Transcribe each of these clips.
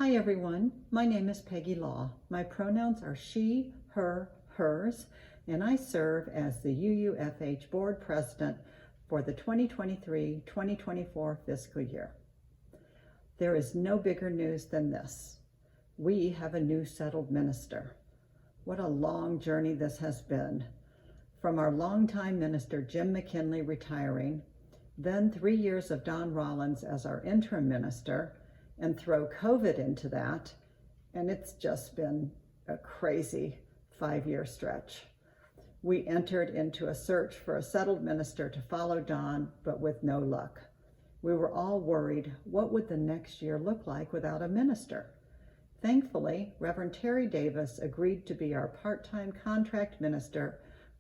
Hi everyone, my name is Peggy Law. My pronouns are she, her, hers, and I serve as the UUFH Board President for the 2023-2024 fiscal year. There is no bigger news than this. We have a new settled minister. What a long journey this has been. From our longtime minister, Jim McKinley, retiring, then 3 years of Don Rollins as our interim minister, and throw COVID into that, and it's just been a crazy 5-year stretch. We entered into a search for a settled minister to follow Don, but with no luck. We were all worried, what would the next year look like without a minister? Thankfully, Reverend Terry Davis agreed to be our part-time contract minister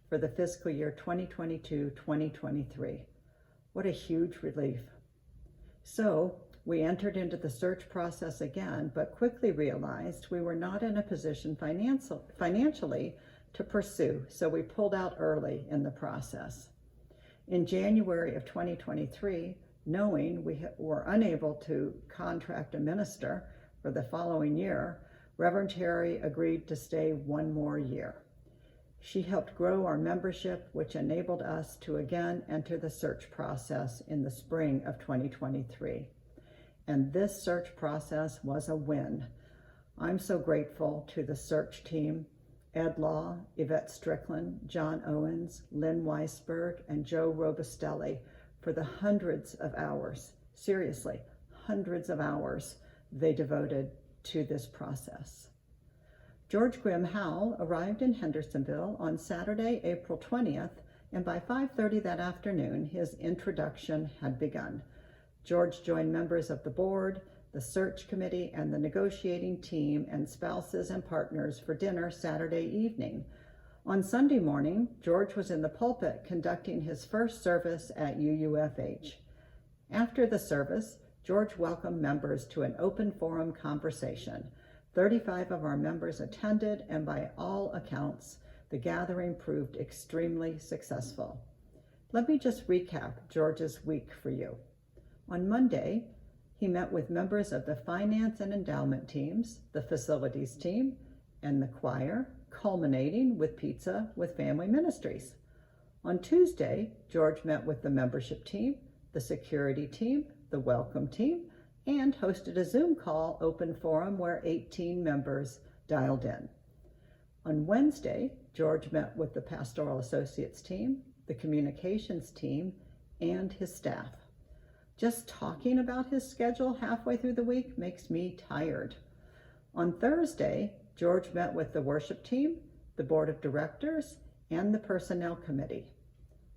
for the fiscal year 2022-2023. What a huge relief. So, we entered into the search process again, but quickly realized we were not in a position financially to pursue, so we pulled out early in the process. In January of 2023, knowing we were unable to contract a minister for the following year, Reverend Terry agreed to stay 1 more year. She helped grow our membership, which enabled us to again enter the search process in the spring of 2023. And this search process was a win. I'm so grateful to the search team, Ed Law, Yvette Strickland, John Owens, Lynn Weisberg, and Joe Robustelli for the hundreds of hours, seriously, hundreds of hours they devoted to this process. George Grimm Howell arrived in Hendersonville on Saturday, April 20th, and by 5:30 that afternoon, his introduction had begun. George joined members of the board, the search committee, and the negotiating team and spouses and partners for dinner Saturday evening. On Sunday morning, George was in the pulpit conducting his first service at UUFH. After the service, George welcomed members to an open forum conversation. 35 of our members attended, and by all accounts, the gathering proved extremely successful. Let me just recap George's week for you. On Monday, he met with members of the finance and endowment teams, the facilities team, and the choir, culminating with pizza with Family Ministries. On Tuesday, George met with the membership team, the security team, the welcome team, and hosted a Zoom call open forum where 18 members dialed in. On Wednesday, George met with the pastoral associates team, the communications team, and his staff. Just talking about his schedule halfway through the week makes me tired. On Thursday, George met with the worship team, the board of directors, and the personnel committee.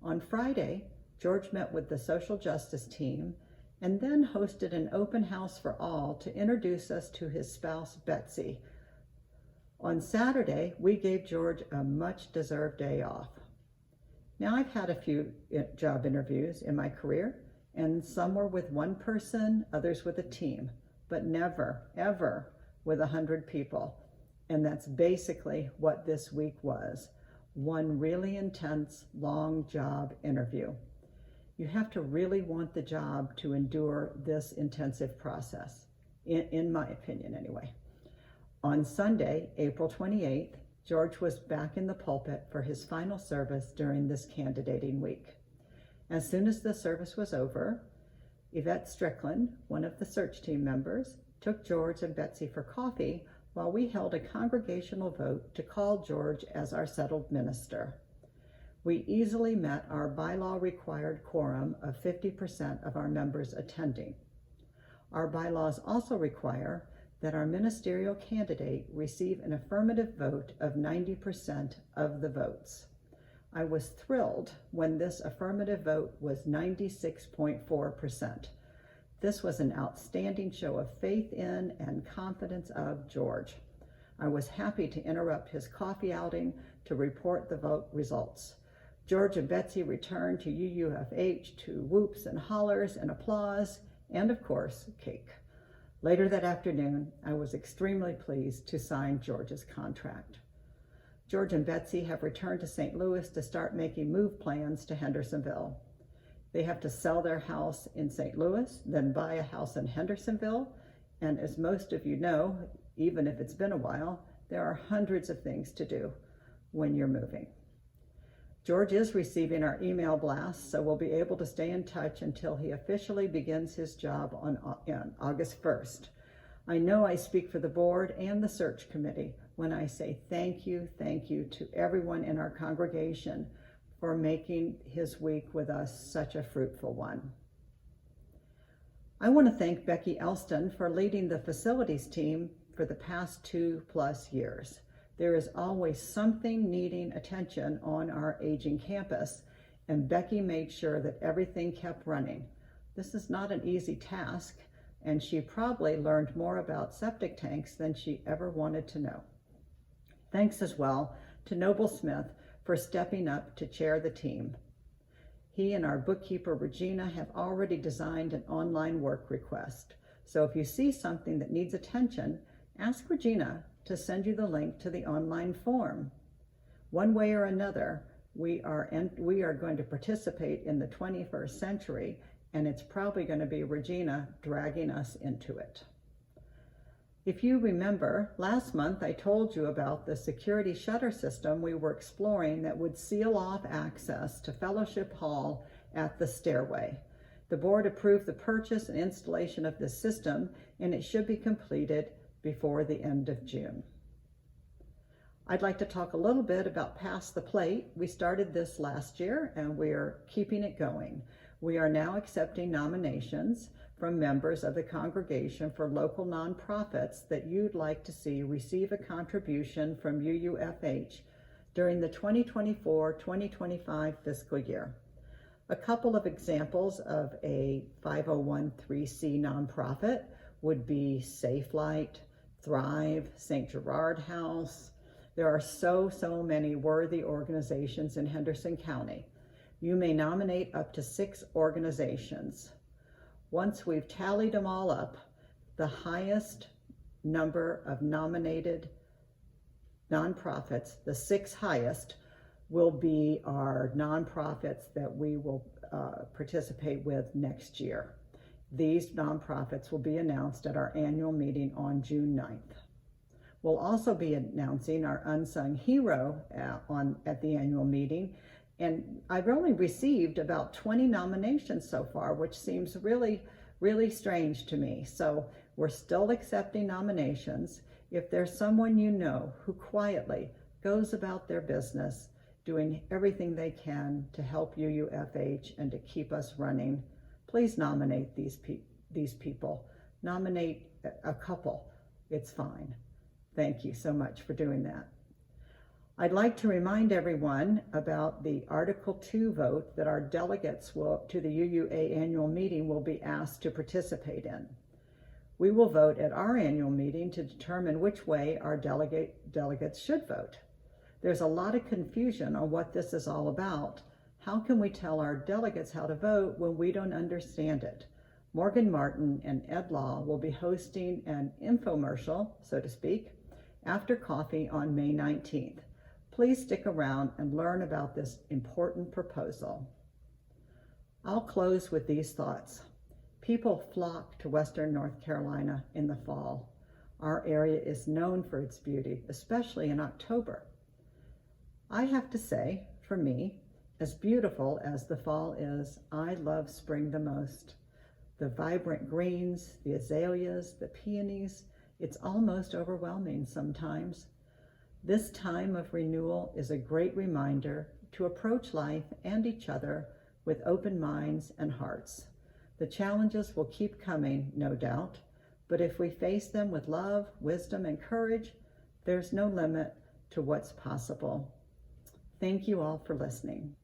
On Friday, George met with the social justice team and then hosted an open house for all to introduce us to his spouse, Betsy. On Saturday, we gave George a much-deserved day off. Now, I've had a few job interviews in my career, and some were with one person, others with a team, but never, ever with 100 people. And that's basically what this week was, one really intense, long job interview. You have to really want the job to endure this intensive process, in my opinion anyway. On Sunday, April 28th, George was back in the pulpit for his final service during this candidating week. As soon as the service was over, Yvette Strickland, one of the search team members, took George and Betsy for coffee while we held a congregational vote to call George as our settled minister. We easily met our bylaw required quorum of 50% of our members attending. Our bylaws also require that our ministerial candidate receive an affirmative vote of 90% of the votes. I was thrilled when this affirmative vote was 96.4%. This was an outstanding show of faith in and confidence of George. I was happy to interrupt his coffee outing to report the vote results. George and Betsy returned to UUFH to whoops and hollers and applause, and of course, cake. Later that afternoon, I was extremely pleased to sign George's contract. George and Betsy have returned to St. Louis to start making move plans to Hendersonville. They have to sell their house in St. Louis, then buy a house in Hendersonville, And as most of you know, even if it's been a while, there are hundreds of things to do when you're moving. George is receiving our email blasts, so we'll be able to stay in touch until he officially begins his job on August 1st. I know I speak for the board and the search committee when I say thank you to everyone in our congregation for making his week with us such a fruitful one. I want to thank Becky Elston for leading the facilities team for the past 2+ years. There is always something needing attention on our aging campus, and Becky made sure that everything kept running. This is not an easy task, and she probably learned more about septic tanks than she ever wanted to know. Thanks as well to Noble Smith for stepping up to chair the team. He and our bookkeeper, Regina, have already designed an online work request. So if you see something that needs attention, ask Regina to send you the link to the online form. One way or another, we are going to participate in the 21st century, and it's probably going to be Regina dragging us into it. If you remember, last month I told you about the security shutter system we were exploring that would seal off access to Fellowship Hall at the stairway. The board approved the purchase and installation of this system, and it should be completed before the end of June. I'd like to talk a little bit about Pass the Plate. We started this last year and we're keeping it going. We are now accepting nominations from members of the congregation for local nonprofits that you'd like to see receive a contribution from UUFH during the 2024-2025 fiscal year. A couple of examples of a 501(c)(3) nonprofit would be Safe Light, Thrive, St. Gerard House. There are so many worthy organizations in Henderson County. You may nominate up to 6 organizations. Once we've tallied them all up, the highest number of nominated nonprofits, the 6 highest, will be our nonprofits that we will participate with next year. These nonprofits will be announced at our annual meeting on June 9th. We'll also be announcing our unsung hero at the annual meeting, and I've only received about 20 nominations so far, which seems really strange to me. So we're still accepting nominations. If there's someone you know who quietly goes about their business, doing everything they can to help UUFH and to keep us running, please nominate these people. Nominate a couple. It's fine. Thank you so much for doing that. I'd like to remind everyone about the Article 2 vote that our delegates to the UUA annual meeting will be asked to participate in. We will vote at our annual meeting to determine which way our delegates should vote. There's a lot of confusion on what this is all about. How can we tell our delegates how to vote when we don't understand it? Morgan Martin and Ed Law will be hosting an infomercial, so to speak, after coffee on May 19th. Please stick around and learn about this important proposal. I'll close with these thoughts. People flock to Western North Carolina in the fall. Our area is known for its beauty, especially in October. I have to say, for me, as beautiful as the fall is, I love spring the most. The vibrant greens, the azaleas, the peonies, it's almost overwhelming sometimes. This time of renewal is a great reminder to approach life and each other with open minds and hearts. The challenges will keep coming, no doubt, but if we face them with love, wisdom, and courage, there's no limit to what's possible. Thank you all for listening.